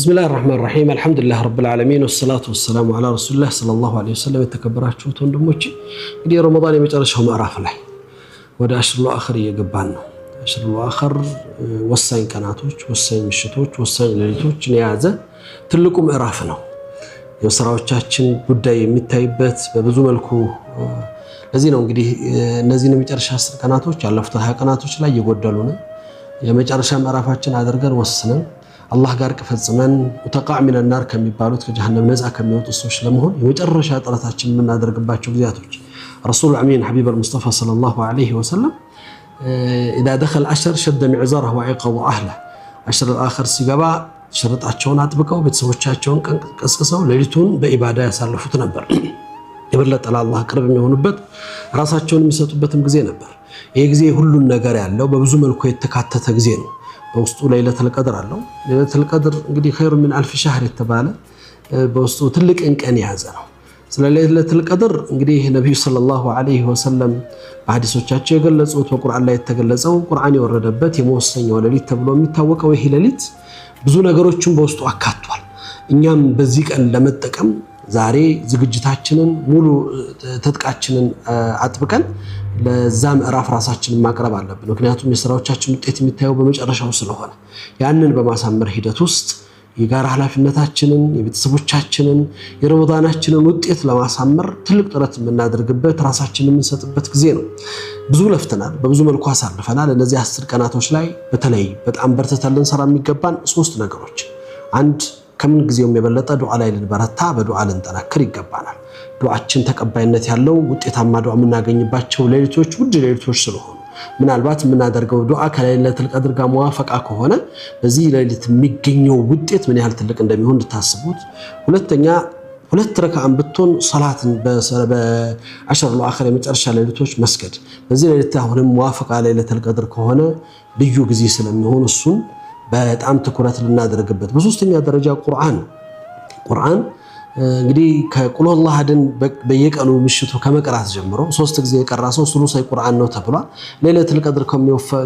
بسم الله الرحمن الرحيم الحمد لله رب العالمين والصلاة والسلام على رسول الله صلى الله عليه وسلم የተከበራችሁ ወንድሞቼ እንግዲህ ረመዳን የመጨረሻው ምዕራፍ ላይ ወደ አሽሩል አኺር እየገባን ነው። አሽሩል አኺር ወሳኝ ቀናቶች፣ ወሳኝ ምሽቶች፣ ወሳኝ ሌሊቶችን የያዘ ትልቁ ምዕራፍ ነው። የሥራዎቻችን ጉዳይ የሚታይበት በብዙ መልኩ ለዚህ ነው እንግዲህ እነዚህን የመጨረሻ 10 ቀናቶች ያለፉት 20 ቀናቶች ላይ እየጎደሉ ነው። የመጨረሻ ምዕራፋችን አድርገን ወስነን አላህ ጋር ከፈጽመን ሙተቃዕ ሚነ ናር ከሚባሉት ከጀሃነም ነፃ ከሚወጡ ሰዎች ለመሆን የመጨረሻ ጥረታችን የምናደርግባቸው ጊዜያቶች ረሱል አሚን ሐቢብ አልሙስጠፋ ሰለላሁ ዐለይሂ ወሰለም إذا دخل عشر شد معزره وعقب أهله عشر الآخر ሲገባ ሽርጣቸውን አጥብቀው ቤተሰቦቻቸውን ቀስቅሰው ሌሊቱን በኢባዳ ያሳልፉት ነበር። የበለጠ ለአላህ ቅርብ የሚሆኑበት ራሳቸውን የሚሰጡበትም ጊዜ ነበር። ይሄ ጊዜ ሁሉን ነገር ያለው በብዙ መልኩ የተካተተ ጊዜ ነው። በውስጡ ለይለቱል ቀድር አለው። ለይለቱል ቀድር እንግዲህ ኸይሩ ሚን አልፍ ሸህር የተባለ በውስጡ ትልቅ ቀን የያዘ ነው። ስለ ለይለቱል ቀድር እንግዲህ ነብዩ ሰለላሁ ዐለይሂ ወሰለም በሐዲሶቻቸው የገለጹት በቁርአን ላይ የተገለጸው ቁርአን የወረደበት የመወሰኛው ሌሊት ተብሎ የሚታወቀው ይሄ ሌሊት ብዙ ነገሮችን በውስጡ አካቷል። እኛም በዚህ ቀን ለመጠቀም ዛሬ ዝግጅታችንን ሙሉ ተጥቃችንን አጥብቀን ለዛ ምዕራፍ ራሳችንን ማቅረብ አለብን። ምክንያቱም የሥራዎቻችን ውጤት የሚታየው በመጨረሻው ስለሆነ ያንን በማሳመር ሂደት ውስጥ የጋራ ኃላፊነታችንን የቤተሰቦቻችንን የረመዳናችንን ውጤት ለማሳመር ትልቅ ጥረት የምናደርግበት ራሳችንን የምንሰጥበት ጊዜ ነው። ብዙ ለፍተናል፣ በብዙ መልኩ አሳልፈናል። እነዚህ 10 ቀናቶች ላይ በተለይ በጣም በርትተን ልንሰራ የሚገባን 3 ነገሮች፣ አንድ ከምን ጊዜውም የበለጠ ዱዓ ላይ ልንበረታ በዱዓ ልንጠናክር ይገባናል። ዱዓችን ተቀባይነት ያለው ውጤታማ ዱዓ የምናገኝባቸው ሌሊቶች ውድ ሌሊቶች ስለሆኑ ምናልባት የምናደርገው ዱዓ ከለይለቱል ቀድር ጋር ሙዋፈቃ ከሆነ በዚህ ሌሊት የሚገኘው ውጤት ምን ያህል ትልቅ እንደሚሆን እንድታስቡት። ሁለተኛ 2 ረካዓን ብትሆን ሶላትን በአሽሩል አኺር የመጨረሻ ሌሊቶች መስገድ በዚህ ሌሊት አሁንም ሙዋፈቃ ለይለቱል ቀድር ከሆነ ልዩ ጊዜ ስለሚሆን እሱን በጣም ትኩረት ልናደርግበት። በሶስተኛ ደረጃ ቁርአን እንግዲህ ከቁል ሁወላሁ አሐድን በየቀኑ ምሽቱ ከመቅራት ጀምሮ 3 ጊዜ የቀራ ሰው ሱሉሳይ ቁርአን ነው ተብሏል። ለይለቱል ቀድር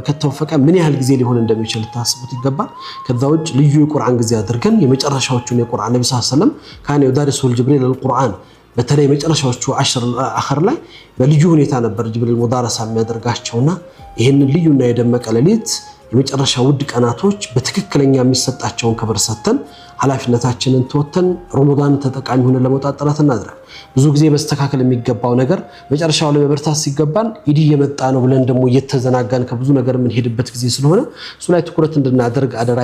ከተወፈቀ ምን ያህል ጊዜ ሊሆን እንደሚችል ታስቡት ይገባል። ከዛ ውጭ ልዩ የቁርአን ጊዜ አድርገን የመጨረሻዎቹን የቁርአን ነብዩ ሰለላሁ ዐለይሂ ወሰለም ካን ይዳሪሱል ጅብሪል አልቁርአን በተለይ መጨረሻዎቹ 10 አኺር ላይ በልዩ ሁኔታ ነበር ጅብሪል ሙዳረሳ የሚያደርጋቸውና ይሄንን ልዩና የደመቀ ሌሊት የመጨረሻ ውድ ቀናቶች በትክክለኛ የሚሰጣቸውን ክብር ሰጥተን ኃላፊነታችንን ተወጥተን ረመዳን ተጠቃሚ ሆነን ለመውጣት ጥረት እናድርግ። ብዙ ጊዜ መስተካከል የሚገባው ነገር መጨረሻው ላይ መበርታት ሲገባን ኢድ እየመጣ ነው ብለን ደግሞ እየተዘናጋን ከብዙ ነገር የምንሄድበት ጊዜ ስለሆነ እሱ ላይ ትኩረት እንድናደርግ አደራ።